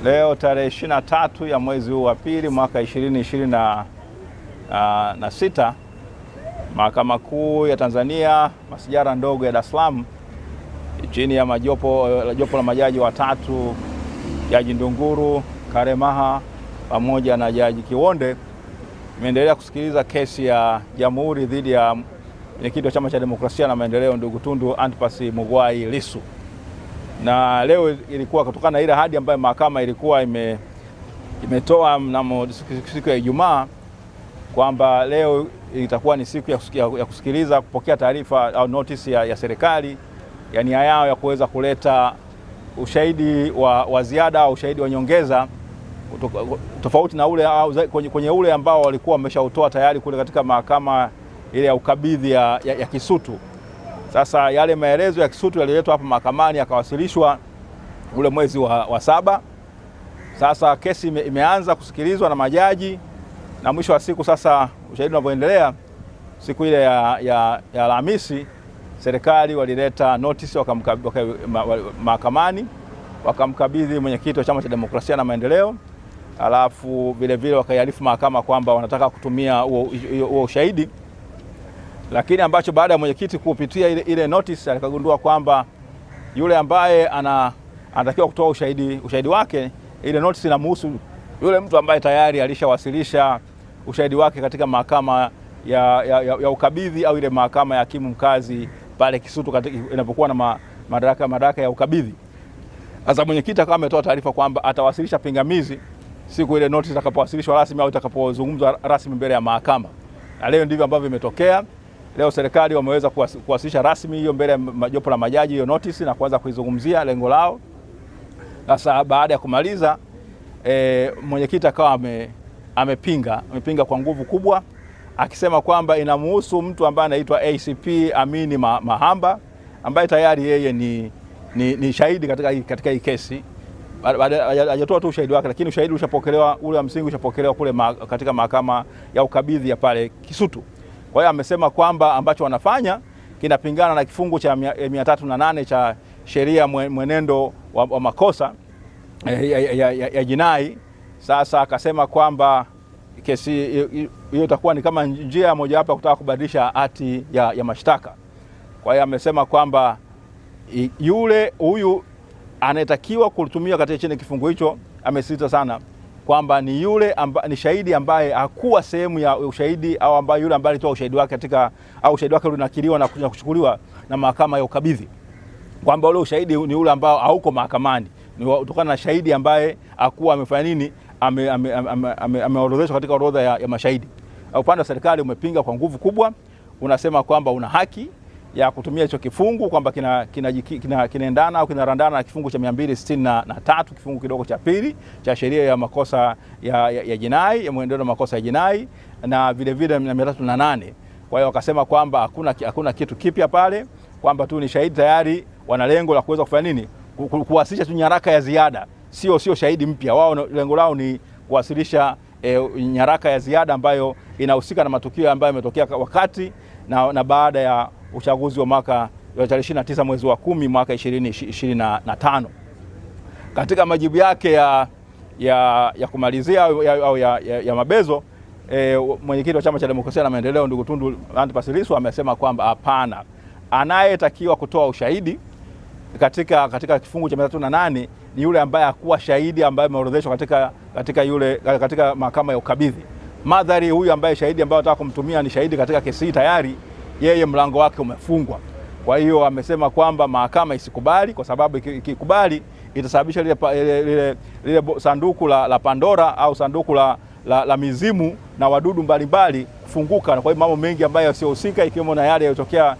Leo tarehe 23 ya mwezi huu wa pili mwaka 2026, Mahakama Kuu ya Tanzania Masijara ndogo ya Dar es Salaam chini ya jopo la majaji watatu, Jaji Ndunguru, Karemaha pamoja na Jaji Kiwonde, imeendelea kusikiliza kesi ya Jamhuri dhidi ya mwenyekiti wa Chama cha Demokrasia na Maendeleo ndugu Tundu Antipas Mughwai Lissu. Na leo ilikuwa kutokana na ile hadi ambayo mahakama ilikuwa imetoa mnamo siku ya Ijumaa kwamba leo itakuwa ni siku ya kusikiliza, kupokea taarifa au notice ya serikali ya nia yao ya kuweza kuleta ushahidi wa ziada au ushahidi wa nyongeza tofauti na ule au kwenye ule ambao walikuwa wameshautoa tayari kule katika mahakama ile ya ukabidhi ya Kisutu. Sasa yale maelezo ya Kisutu yaliletwa hapa mahakamani yakawasilishwa ule mwezi wa saba. Sasa kesi imeanza kusikilizwa na majaji, na mwisho wa siku sasa ushahidi unavyoendelea, siku ile ya Alhamisi serikali walileta notice mahakamani, wakamkabidhi mwenyekiti wa Chama cha Demokrasia na Maendeleo, alafu vile wakaiarifu mahakama kwamba wanataka kutumia huo ushahidi. Lakini ambacho baada ya mwenyekiti kupitia ile notice alikagundua kwamba yule ambaye anatakiwa kutoa ushahidi wake, ile notice inamhusu yule mtu ambaye tayari alishawasilisha ushahidi wake katika mahakama ya ukabidhi au ile mahakama ya hakimu mkazi pale Kisutu inapokuwa na madaraka ya ukabidhi. Sasa mwenyekiti akawa ametoa taarifa kwamba atawasilisha pingamizi siku ile notice itakapowasilishwa rasmi au itakapozungumzwa rasmi mbele ya mahakama. Na leo ndivyo ambavyo imetokea. Leo serikali wameweza kuwasilisha rasmi hiyo mbele ya jopo la majaji hiyo notice na kuanza kuizungumzia lengo lao. Sasa baada ya kumaliza mwenyekiti akawa amepinga kwa nguvu kubwa, akisema kwamba inamhusu mtu ambaye anaitwa ACP Amini Mahamba ambaye tayari yeye ni shahidi katika hii kesi. Hajatoa tu ushahidi wake, lakini ushahidi ushapokelewa, ule wa msingi ushapokelewa kule katika mahakama ya ukabidhi ya pale Kisutu. Kwa hiyo amesema kwamba ambacho wanafanya kinapingana na kifungu cha 308 cha sheria mwenendo wa makosa ya jinai. Sasa akasema kwamba kesi hiyo itakuwa ni kama njia mojawapo ya kutaka kubadilisha hati ya mashtaka. Kwa hiyo amesema kwamba huyu anayetakiwa kutumia katika chini kifungu hicho, amesisitiza sana kwamba ni yule ni shahidi ambaye hakuwa sehemu ya ushahidi au ambaye yule ambaye alitoa ushahidi wake au ushahidi wake unakiliwa na kuchukuliwa na mahakama ya ukabidhi, kwamba ule ushahidi ni ule ambao hauko mahakamani, ni kutokana na shahidi ambaye hakuwa amefanya nini, ameorodheshwa katika orodha ya mashahidi. Upande wa serikali umepinga kwa nguvu kubwa, unasema kwamba una haki ya kutumia hicho kifungu, kwamba kinaendana au kinarandana na kifungu cha 263 kifungu kidogo cha pili cha sheria ya makosa ya jinai, ya mwenendo wa makosa ya jinai, na vile 308. Kwa hiyo wakasema kwamba hakuna kitu kipya pale, kwamba tu ni shahidi tayari, wana lengo la kuweza kufanya nini, kuwasilisha tu nyaraka ya ziada, sio shahidi mpya. Wao lengo lao ni kuwasilisha nyaraka ya ziada ambayo inahusika na matukio ambayo yametokea wakati na baada ya uchaguzi wa mwaka wa 29 mwezi wa 10 mwaka 2025. Katika majibu yake ya kumalizia au ya mabezo, mwenyekiti wa Chama cha Demokrasia na Maendeleo ndugu Tundu Antipas Lissu amesema kwamba hapana, anayetakiwa kutoa ushahidi katika kifungu cha 308 ni yule ambaye hakuwa shahidi ambaye ameorodheshwa katika mahakama ya ukabidhi. Madhari huyu ambaye shahidi ambaye anataka kumtumia ni shahidi katika kesi hii tayari yeye mlango wake umefungwa. Kwa hiyo amesema kwamba mahakama isikubali, kwa sababu ikikubali itasababisha lile sanduku la Pandora au sanduku la mizimu na wadudu mbalimbali kufunguka. Kwa hiyo mambo mengi ambayo yasiohusika, ikiwemo na yale yaliyotokea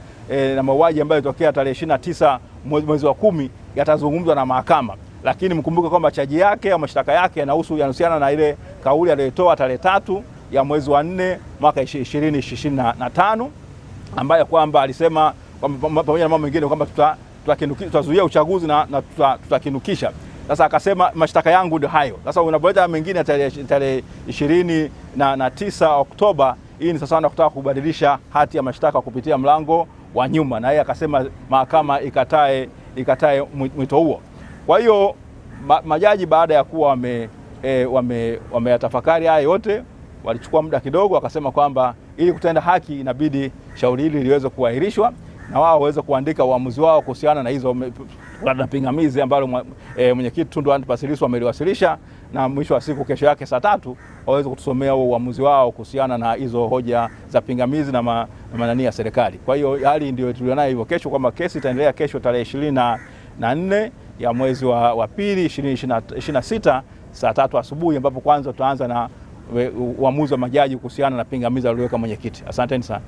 na mauaji ambayo yalitokea tarehe 29 mwezi wa 10 yatazungumzwa na mahakama. Lakini mkumbuke kwamba chaji yake au mashtaka yake yanahusiana na ile kauli aliyotoa tarehe 3 ya mwezi wa 4 mwaka 2025, ambayo kwamba alisema pamoja na mambo mengine kwamba tutazuia uchaguzi na tutakinukisha. Sasa akasema mashtaka yangu ndio hayo. Sasa unapoleta mengine tarehe 29 Oktoba, hii ni sasa kutaka kubadilisha hati ya mashtaka kupitia mlango wa nyuma, na yeye akasema mahakama ikatae mwito huo. Kwa hiyo majaji baada ya kuwa wameyatafakari haya yote, walichukua muda kidogo, wakasema kwamba ili kutenda haki inabidi shauri hili liweze kuahirishwa na wao waweze kuandika uamuzi wao kuhusiana na hizo na pingamizi ambalo mwenyekiti Tundu Antipas Lissu ameliwasilisha, na mwisho wa siku kesho yake saa 3 waweze kutusomea uamuzi wao kuhusiana na hizo hoja za pingamizi na manani ya serikali. Kwa hiyo hali ndio tulionayo hivyo kesho, kwamba kesi itaendelea kesho tarehe 24 ya mwezi wa pili 2026 saa 3 asubuhi, ambapo kwanza tutaanza na uamuzi wa majaji kuhusiana na pingamizi aliyoweka mwenyekiti. Asanteni sana.